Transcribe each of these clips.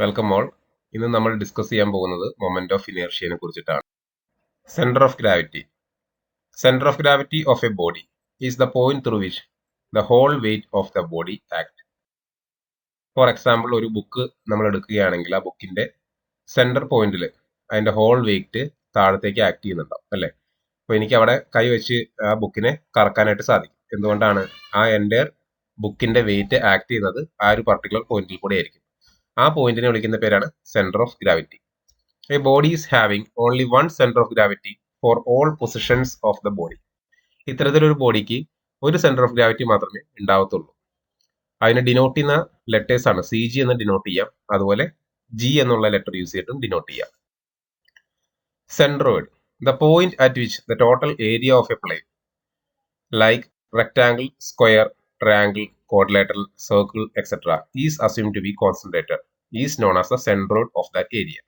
Welcome all. ഇന്ന് നമ്മൾ discuss ചെയ്യാൻ പോകുന്നത് മൊമെന്റ് ഓഫ് ഇനേർഷ്യനെ കുറിച്ചിട്ടാണ്. Centre of gravity. Centre of gravity of a body is the point through which the whole weight of the body act. For example, ഒരു book നമ്മൾ എടുക്കുകയാണെങ്കിൽ ആ ബുക്കിന്റെ സെന്റർ പോയിന്റിൽ അതിന്റെ ഹോൾ വെയിറ്റ് താഴത്തേക്ക് ആക്ട് ചെയ്യുന്നുണ്ടാവും അല്ലേ. അപ്പൊ എനിക്ക് അവിടെ കൈ വെച്ച് ആ ബുക്കിനെ കറക്കാനായിട്ട് സാധിക്കും. എന്തുകൊണ്ടാണ്? ആ എൻ്റെ ബുക്കിന്റെ വെയിറ്റ് ആക്ട് ചെയ്യുന്നത് ആ ഒരു പർട്ടിക്കുലർ പോയിന്റിൽ കൂടെ ആയിരിക്കും. ആ പോയിന്റിനെ വിളിക്കുന്ന പേരാണ് centre of gravity. A body is having only one centre of gravity for all positions of the body. ഇത്തരത്തിലൊരു ബോഡിക്ക് ഒരു സെന്റർ ഓഫ് ഗ്രാവിറ്റി മാത്രമേ ഉണ്ടാവത്തുള്ളൂ. അതിനെ ഡിനോട്ട് ചെയ്യുന്ന ലെറ്റേഴ്സ് ആണ് സി ജി എന്ന് ഡിനോട്ട് ചെയ്യാം, അതുപോലെ ജി എന്നുള്ള ലെറ്റർ യൂസ് ചെയ്തിട്ടും ഡിനോട്ട് ചെയ്യാം. Centroid, the point at which the total area of a plane like rectangle, square, triangle, quadrilateral, circle, etc. is assumed to be concentrated is known as the centroid of that area.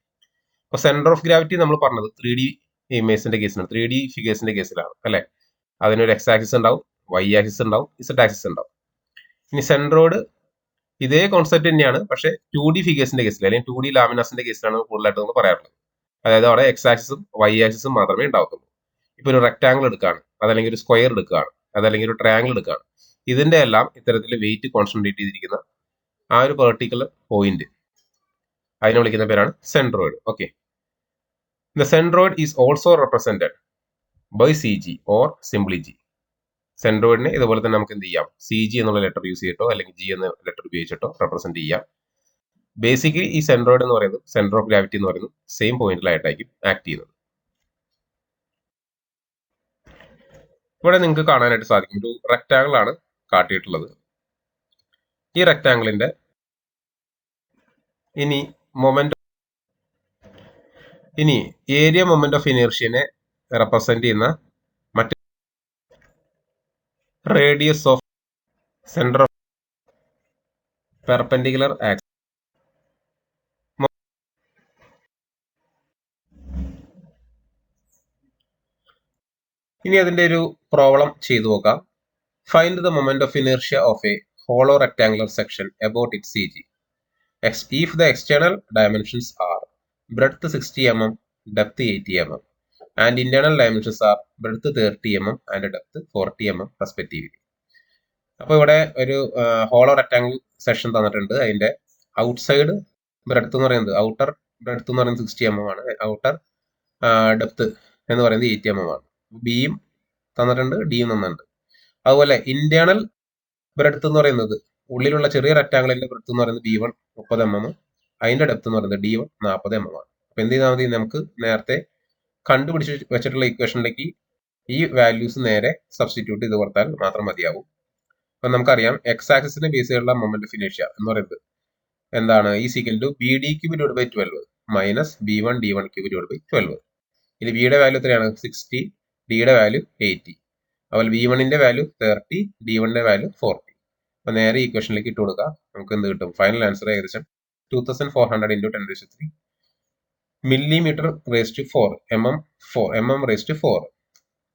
അപ്പോൾ centre of gravity നമ്മൾ പറഞ്ഞത് 3D ഇമേജിന്റെ കേസിലാണ്, 3D ഫിഗേഴ്സിന്റെ കേസിലാണ് അല്ലെ. അതിനൊരു X axis ഉണ്ടാവും, Y axis ഉണ്ടാവും, Z axis ഉണ്ടാവും. ഇനി സെൻട്രോയിഡ് ഇതേ കോൺസെപ്റ്റ് തന്നെയാണ്, പക്ഷേ 2D ഫിഗേഴ്സിന്റെ കേസിൽ അല്ലെങ്കിൽ 2D ലാമിനാസിന്റെ കേസിലാണ് കൂടുതലായിട്ട് നമ്മൾ പറയാറുള്ളത്. അതായത് അവിടെ എക്സ് ആക്സിസും വൈ ആക്സിസും മാത്രമേ ഉണ്ടാവത്തുള്ളൂ. ഇപ്പൊ ഒരു റെക്ടാംഗിൾ എടുക്കുകയാണ്, അതല്ലെങ്കിൽ ഒരു സ്ക്വയർ എടുക്കുകയാണ്, അതല്ലെങ്കിൽ ഒരു ട്രയാംഗിൾ എടുക്കുകയാണ്, ഇതിന്റെ എല്ലാം ഇത്തരത്തിൽ വെയിറ്റ് കോൺസെൻട്രേറ്റ് ചെയ്തിരിക്കുന്ന ആ ഒരു പെർട്ടിക്കുലർ പോയിന്റ് അതിനെ വിളിക്കുന്ന പേരാണ് centroid. Okay, the centroid is also represented by C G or simply G. സെൻട്രോയിഡിനെ ഇതുപോലെ തന്നെ നമുക്ക് എന്ത് ചെയ്യാം, സി ജി എന്നുള്ള ലെറ്റർ യൂസ് ചെയ്തിട്ടോ അല്ലെങ്കിൽ ജി എന്ന ലെറ്റർ ഉപയോഗിച്ചിട്ടോ റെപ്രസെന്റ് ചെയ്യാം. ബേസിക്കലി ഈ സെൻട്രോയിഡ് എന്ന് പറയുന്നത് സെന്റർ ഓഫ് ഗ്രാവിറ്റി എന്ന് പറയുന്നത് സെയിം പോയിന്റിലായിട്ടായിരിക്കും ആക്ട് ചെയ്യുന്നത്. ഇവിടെ നിങ്ങൾക്ക് കാണാനായിട്ട് സാധിക്കും, ഒരു റെക്ടാംഗിൾ ആണ് കാട്ടിയിട്ടുള്ളത്. ഈ റെക്ടാംഗിളിന്റെ ഇനി ഏരിയ മൊമെന്റ് ഓഫ് ഇനേർഷ്യനെ റെപ്രസെന്റ് ചെയ്യുന്ന മറ്റ് radius of centre of perpendicular axis. ഇനി അതിന്റെ ഒരു പ്രോബ്ലം ചെയ്തു നോക്കാം. Find the moment of inertia of A hollow rectangular section about it C G. If the external dimensions are breadth 60 mm, depth 80 mm, and internal dimensions are breadth 30 mm and depth 40 mm respectively. അപ്പോൾ ഇവിടെ ഒരു hollow rectangle section തന്നിട്ടുണ്ട്. അതിന്റെ outside breadth എന്ന് പറയുന്നത്, outer breadth എന്ന് പറയുന്നത് 60 mm ആണ്, ഔട്ടർ ഡെപ്ത് എന്ന് പറയുന്നത് 80 mm ആണ്. ബിയും തന്നിട്ടുണ്ട്, ഡിയും തന്നിട്ടുണ്ട്. അതുപോലെ ഇന്റേണൽ ബ്രെഡ്ത്ത് എന്ന് പറയുന്നത്, ഉള്ളിലുള്ള ചെറിയ റെക്ടാംഗിളിന്റെ ബ്രെഡ്ത്ത് എന്ന് പറയുന്നത് B1 30 mm, അതിന്റെ ഡെപ്ത് എന്ന് പറയുന്നത് D1 40 mm ആണ്. അപ്പൊ എന്ത് ചെയ്താൽ മതി, നമുക്ക് നേരത്തെ കണ്ടുപിടിച്ച് വെച്ചിട്ടുള്ള ഇക്വേഷനിലേക്ക് ഈ വാല്യൂസ് നേരെ സബ്സ്റ്റിറ്റ്യൂട്ട് ചെയ്ത് കൊടുത്താൽ മാത്രം മതിയാവും. അപ്പൊ നമുക്കറിയാം എക്സ് ആക്സിസിന് ബേസ് ചെയ്തുള്ള മൊമെന്റ് ഓഫ് ഇനേർഷ്യ എന്ന് പറയുന്നത് എന്താണ്, ഈ equal to B D cube divide by 12 minus B1 D1 cube divide by 12. ഇതിൽ ബിയുടെ വാല്യൂ എത്രയാണ്, 60, ഡിയുടെ വാല്യൂ 80, അതുപോലെ B1ന്റെ വാല്യൂ 30, D1ന്റെ വാല്യൂ 40. അപ്പൊ നേരെ ഇക്വേഷനിലേക്ക് ഇട്ട് കൊടുക്കുക, നമുക്ക് എന്ത് കിട്ടും, ഫൈനൽ ആൻസർ ഏകദേശം 2400 × 10⁻³ millimeter raised to 4 mm raised to 4.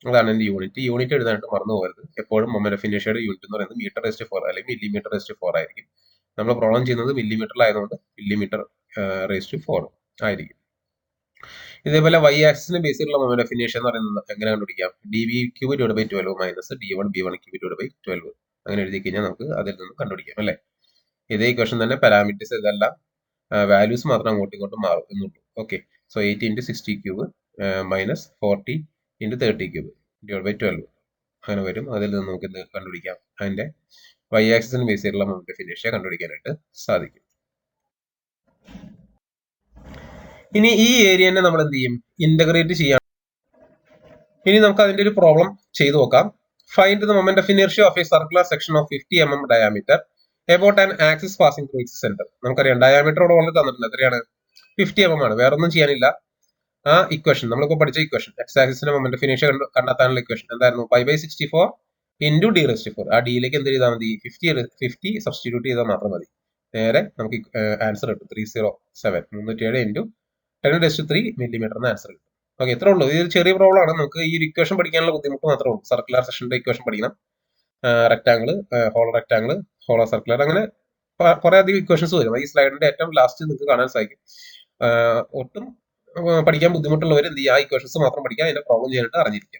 അതാണ് എന്റെ യൂണിറ്റ് എഴുതാനായിട്ട് മറന്നു പോകരുത്. എപ്പോഴും മൊമെന്റ് ഓഫ് ഇനേർഷ്യയുടെ യൂണിറ്റ് എന്ന് പറയുന്നത് മീറ്റർ റേസ്റ്റ് 4 അല്ലെങ്കിൽ മില്ലിമീറ്റർ റേസ്റ്റ് 4 ആയിരിക്കും. നമ്മൾ പ്രോബ്ലം ചെയ്യുന്നത് മില്ലിമീറ്ററിലായതുകൊണ്ട് മില്ലിമീറ്റർ റേസ്റ്റ് 4 ആയിരിക്കും. ഇതേപോലെ വൈ ആക്സിന് ബേസ് ചെയ്തുള്ള മൊമെന്റ് ഓഫ് ഇനേർഷ്യ എന്ന് പറയുന്നത് എങ്ങനെ കണ്ടുപിടിക്കാം, DV cube divide by 12 minus D1 B1 cube divide by 12 അങ്ങനെ എഴുതി കഴിഞ്ഞാൽ നമുക്ക് അതിൽ നിന്ന് കണ്ടുപിടിക്കാം അല്ലെ. ഇതേ ഇക്വേഷൻ തന്നെ പാരാമീറ്റേഴ്സ് ഇതെല്ലാം വാല്യൂസ് മാത്രം അങ്ങോട്ടും ഇങ്ങോട്ടും മാറും എന്നുള്ളൂ. Okay, so 80 × 60 cube minus 40 × 30 cube divide by 12 അങ്ങനെ വരും. അതിൽ നിന്ന് നമുക്ക് എന്ത് കണ്ടുപിടിക്കാം, അതിന്റെ വൈ ആക്സിസിന് ബേസ് ചെയ്തുള്ള മൊമെന്റ് ഓഫ് ഇനേർഷ്യ കണ്ടുപിടിക്കാനായിട്ട് സാധിക്കും. ഇനി ഈ ഏരിയനെ നമ്മൾ എന്ത് ചെയ്യും, ഇന്റഗ്രേറ്റ് ചെയ്യാം. ഇനി നമുക്ക് അതിന്റെ ഒരു പ്രോബ്ലം ചെയ്തു നോക്കാം. Find the moment of inertia of A circular section of 50 mm diameter about an axis passing through its centre. നമുക്കറിയാം ഡയാമീറ്ററോട് ഓൾറെഡി തന്നിട്ടുണ്ട്, എത്രയാണ്, 50 mm ആണ്, വേറെ ഒന്നും ചെയ്യാനില്ല. ആ ഇക്വേഷൻ നമ്മളിപ്പോൾ പഠിച്ച ഇക്വേഷൻ എക്സ് ആക്സിസിന്റെ മൊമെന്റ് ഓഫ് ഇനേർഷ്യ കണ്ടെത്താനുള്ള ഇക്വേഷൻ എന്തായിരുന്നു, π/64 × d/4. ആ ഡിയിലേക്ക് എന്ത് ചെയ്താൽ മതി, 50 സബ്സ്റ്റിറ്റ്യൂട്ട് ചെയ്താൽ മാത്രം മതി. നേരെ നമുക്ക് ആൻസർ കിട്ടും 307 × 10⁻³ millimeter എന്ന ആൻസർ കിട്ടും. ഓക്കെ, ഇത്രേ ഉള്ളൂ. ഇത് ചെറിയ പ്രോബ്ലം ആണ്. നമുക്ക് ഈ ഒരു ഇക്വേഷൻ പഠിക്കാനുള്ള ബുദ്ധിമുട്ട് മാത്രമേ ഉള്ളൂ. സർക്കുലർ സെക്ഷന്റെ ഇക്വേഷൻ പഠിക്കണം, rectangle, hollow rectangle, hollow circular, അങ്ങനെ കുറെ അധികം ഇക്വേഷൻസ് വരും. ഈ സ്ലൈഡിന്റെ ഏറ്റവും ലാസ്റ്റ് നിങ്ങൾക്ക് കാണാൻ സാധിക്കും. ഒട്ടും പഠിക്കാൻ ബുദ്ധിമുട്ടുള്ളവർ എന്ത് ചെയ്യുക, ആ ഇക്വേഷൻസ് മാത്രം പഠിക്കുക, അതിന്റെ പ്രോബ്ലം ചെയ്യാനായിട്ട് അറിഞ്ഞിരിക്കുക.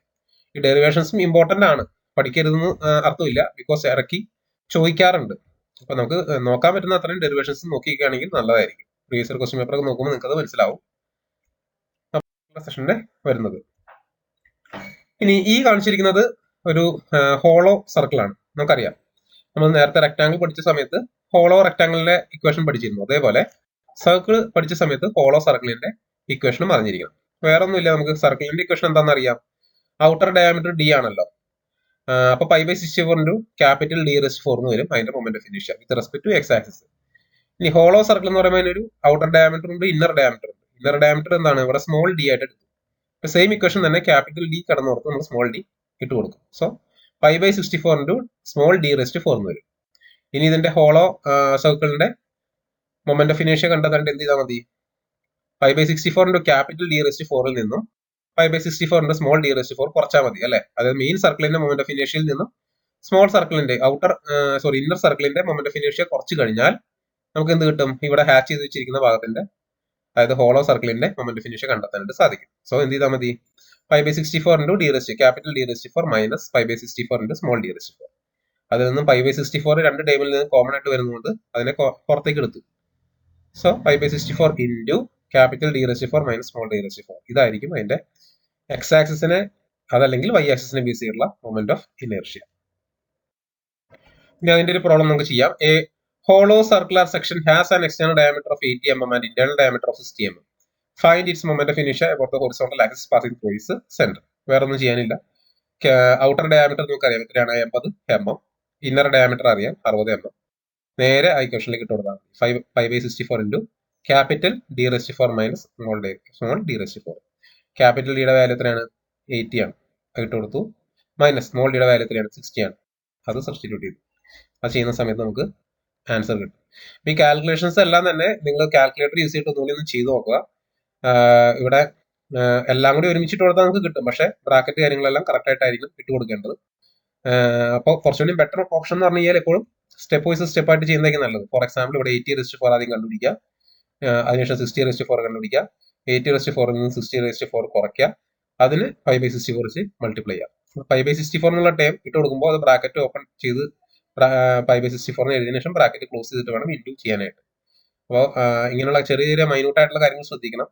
ഈ ഡെറിവേഷൻസും ഇമ്പോർട്ടന്റ് ആണ്, പഠിക്കരുതെന്ന് അർത്ഥമില്ല, ബിക്കോസ് ഇറക്കി ചോദിക്കാറുണ്ട്. അപ്പൊ നമുക്ക് നോക്കാൻ പറ്റുന്ന അത്രയും ഡെറിവേഷൻസ് നോക്കിയിരിക്കുകയാണെങ്കിൽ നല്ലതായിരിക്കും. പ്രീവിയസ് ഇയർ ക്വസ്റ്റ്യൻ പേപ്പർ ഒക്കെ നോക്കുമ്പോൾ നിങ്ങൾക്ക് അത് മനസ്സിലാവും. സെഷന്റെ വരുന്നത് ഇനി ഈ കാണിച്ചിരിക്കുന്നത് ഒരു ഹോളോ സർക്കിൾ ആണ്. നമുക്കറിയാം, നമ്മൾ നേരത്തെ റെക്ടാങ്കിൾ പഠിച്ച സമയത്ത് ഹോളോ റെക്ടാങ്കിളിന്റെ ഇക്വേഷൻ പഠിച്ചിരുന്നു. അതേപോലെ സർക്കിൾ പഠിച്ച സമയത്ത് ഹോളോ സർക്കിളിന്റെ ഇക്വേഷനും അറിഞ്ഞിരിക്കണം. വേറെ ഒന്നുമില്ല, നമുക്ക് സർക്കിളിന്റെ ഇക്വേഷൻ എന്താണെന്ന് അറിയാം. ഔട്ടർ ഡയമീറ്റർ ഡി ആണല്ലോ. അപ്പൊ π/64 ഇൻറ്റു ക്യാപിറ്റൽ ഡി റെസ്റ്റ് 4 എന്ന് വരും അതിന്റെ moment of inertia with respect to X axis. ഇനി ഹോളോ സർക്കിൾ എന്ന് പറയുമ്പോൾ ഒരു ഔട്ടർ ഡയമീറ്റർ ഉണ്ട്, ഇന്നർ ഡയമീറ്റർ ഉണ്ട്. ഇന്നർ ഡയമീറ്റർ എന്താണ്, ഇവിടെ സ്മോൾ ഡി ആയിട്ട് എടുക്കും. ഇപ്പൊ സെയിം ഇക്വേഷൻ തന്നെ ക്യാപിറ്റൽ ഡി കടന്നോർത്ത് നമ്മൾ സ്മോൾ ഡി ഇട്ട് കൊടുക്കും. So π/64 into small D rest 4 എന്ന് വരും. ഇനി ഇതിന്റെ ഹോളോ സർക്കിളിന്റെ മൊമെന്റ് ഓഫ് ഇനേർഷ്യ കണ്ടതാണ്ട് എന്ത് ചെയ്താൽ മതി, π/64 ഇൻറ്റു ക്യാപിറ്റൽ ഡി റെസ്റ്റ് 4ൽ നിന്നും π/64 ഇൻറ്റു സ്മോൾ ഡി റെസ്റ്റ് 4 കുറച്ചാൽ മതി അല്ലെ. അതായത് മെയിൻ സർക്കിളിന്റെ മൊമെന്റ് ഓഫ് ഇനേർഷ്യയിൽ നിന്നും സ്മോൾ സർക്കിളിന്റെ ഇന്നർ സർക്കിളിന്റെ മൊമെന്റ് ഓഫ് ഇനേർഷ്യ കുറച്ച് കഴിഞ്ഞാൽ നമുക്ക് എന്ത് കിട്ടും, ഇവിടെ ഹാച്ച് ചെയ്ത് വെച്ചിരിക്കുന്ന ഭാഗത്തിന്റെ, അതായത് ഹോളോ സർക്കിളിന്റെ മൊമെന്റ് ഓഫ് ഇനേർഷ്യ കണ്ടെത്താനായിട്ട് സാധിക്കും. സോ എന്ത് ചെയ്താൽ മതി, π/64 into D rest capital D rest 4 minus π/64 into small D rest 4. അതിൽ നിന്നും π/64 രണ്ട് ടേബിളിൽ നിന്ന് കോമൺ ആയിട്ട് വരുന്നതുകൊണ്ട് അതിനെ പുറത്തേക്ക് എടുത്തു. So π/64 into capital D rest 4 minus small D rest 4. ഇതായിരിക്കും അതിന്റെ എക്സ് ആക്സിസിനെ അതല്ലെങ്കിൽ വൈ ആക്സിസിനെ ബേസ് ചെയ്തിട്ടുള്ള മൊമെന്റ് ഓഫ് ഇനേർഷ്യ. ഇനി അതിന്റെ ഒരു പ്രോബ്ലം നമുക്ക് ചെയ്യാം. A hollow circular section has an external diameter of 80 mm and internal diameter of 60 mm. Find its moment of inertia about the horizontal axis passing through its centre. വേറെ ഒന്നും ചെയ്യാനില്ല. Outer diameter നമുക്ക് അറിയാം എത്രയാണ്, 80 mm. Inner diameter അറിയാം 60 mm. നേരെ ആ ഇക്വേഷനിലേക്ക് ഇട്ട് കൊടുത്താൽ 5/64 into capital D rest 4 minus small D rest 4. Capital ഡിയുടെ വാല്യൂ എത്രയാണ്, 80 ആണ്, അത് ഇട്ട് കൊടുത്തു. മൈനസ് സ്മോൾ ഡിയുടെ വാല്യൂ എത്രയാണ്, 60 ആണ്, അത് സബ്സ്റ്റിറ്റ്യൂട്ട് ചെയ്തു. അത് ചെയ്യുന്ന സമയത്ത് നമുക്ക് ആൻസർ കിട്ടും. ഈ കാൽക്കുലേഷൻസ് എല്ലാം തന്നെ നിങ്ങൾ കാൽക്കുലേറ്റർ യൂസ് ചെയ്തിട്ട് ഒന്നുകൂടി ഒന്ന് ചെയ്ത് നോക്കുക. ഇവിടെ എല്ലാം കൂടി ഒരുമിച്ചിട്ട് കൊടുത്താൽ നമുക്ക് കിട്ടും, പക്ഷേ ബ്രാക്കറ്റ് കാര്യങ്ങളെല്ലാം കറക്റ്റ് ആയിട്ടായിരിക്കും ഇട്ട് കൊടുക്കേണ്ടത്. അപ്പോൾ കുറച്ചുകൂടി ബെറ്റർ ഓപ്ഷൻ എന്ന് പറഞ്ഞു കഴിഞ്ഞാൽ എപ്പോഴും സ്റ്റെപ്പ് വൈസ് സ്റ്റെപ്പ് ആയിട്ട് ചെയ്യുന്നതായിരിക്കും നല്ലത്. ഫോർ എക്സാമ്പിൾ ഇവിടെ 80/4 ആദ്യം കണ്ടുപിടിക്കുക, അതിനുശേഷം 60/4 കണ്ടുപിടിക്കുക, 80/4 നിന്ന് 60/4 കുറയ്ക്കുക, അതിന് 5/64 വെച്ച് മൾട്ടിപ്ലൈ ചെയ്യാം. 5/64 എന്നുള്ള ടൈം ഇട്ട് കൊടുക്കുമ്പോൾ അത് ബ്രാക്കറ്റ് ഓപ്പൺ ചെയ്ത് 5/64 എഴുതിയതിനു ശേഷം ബ്രാക്കറ്റ് ക്ലോസ് ചെയ്തിട്ട് വേണം ഇൻറ്റു ചെയ്യാനായിട്ട്. അപ്പോൾ ഇങ്ങനെയുള്ള ചെറിയ ചെറിയ മൈന്യൂട്ട് ആയിട്ടുള്ള കാര്യങ്ങൾ ശ്രദ്ധിക്കണം.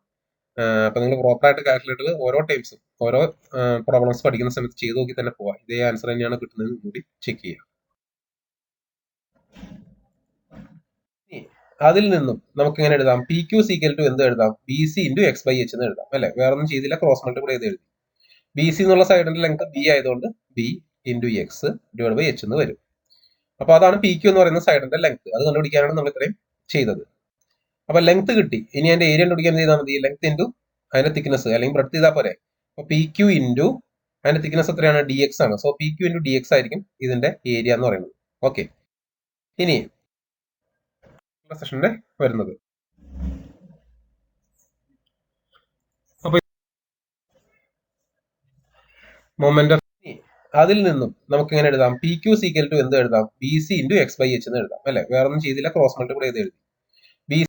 അപ്പൊ നിങ്ങൾ പ്രോപ്പർ ആയിട്ട് കാൽക്കുലേറ്ററിൽ ഓരോ ടൈംസും ഓരോ പ്രോബ്ലംസ് പഠിക്കുന്ന സമയത്ത് ചെയ്ത് നോക്കി തന്നെ പോവാം. ഇതേ ആൻസർ തന്നെയാണ് കിട്ടുന്നത് കൂടി ചെക്ക് ചെയ്യുക. അതിൽ നിന്നും നമുക്ക് എങ്ങനെ എഴുതാം, പി ക്യു സീക്വൽ ടു എന്ത് എഴുതാം, ബി സി ഇൻറ്റു x/h എന്ന് എഴുതാം അല്ലെ. വേറെ ഒന്നും ചെയ്തില്ല, ക്രോസ് മൾട്ടിപ്ലൈ ചെയ്ത് എഴുതി. ബി സി എന്നുള്ള സൈഡിന്റെ ലെങ്ത് ബി ആയതുകൊണ്ട് B into X divide by H എന്ന് വരും. അപ്പൊ അതാണ് പി ക്യു എന്ന് പറയുന്ന സൈഡിന്റെ ലെങ്ത്. അത് കണ്ടുപിടിക്കാനാണ് നമ്മൾ ഇത്രയും ചെയ്തത്. അപ്പൊ ലെങ്ത് കിട്ടി. ഇനി അതിന്റെ ഏരിയ കണ്ടുപിടിക്കാൻ ചെയ്താൽ മതി, ലെങ്ത് ഇൻറ്റു അതിന്റെ തിക്നെസ് അല്ലെങ്കിൽ ബ്രെഡ്ത്ത് ചെയ്താൽ പോരെ. അപ്പൊ പി ക്യു ഇൻറ്റു അതിന്റെ തിക്നെസ് എത്രയാണ്, ഡി എക്സ് ആണ്. So P Q into D X ആയിരിക്കും ഇതിന്റെ ഏരിയ എന്ന് പറയുന്നത്. ഓക്കെ, ഇനി സെഷന്റെ വരുന്നത് അപ്പൊ മൊമെന്റ് ഓഫ്, അതിൽ നിന്നും നമുക്ക് എങ്ങനെ എഴുതാം, പി ക്യു സീക്വൽ ടു എന്ത് എഴുതാം, ബി സി ഇൻറ്റു x/h എന്ന് എഴുതാം അല്ലെ. വേറെ ഒന്നും ചെയ്തില്ല, ക്രോസ് മൾട്ടിപ്ലൈ ചെയ്ത് എഴുതി. B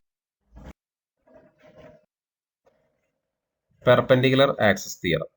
perpendicular axis theorem.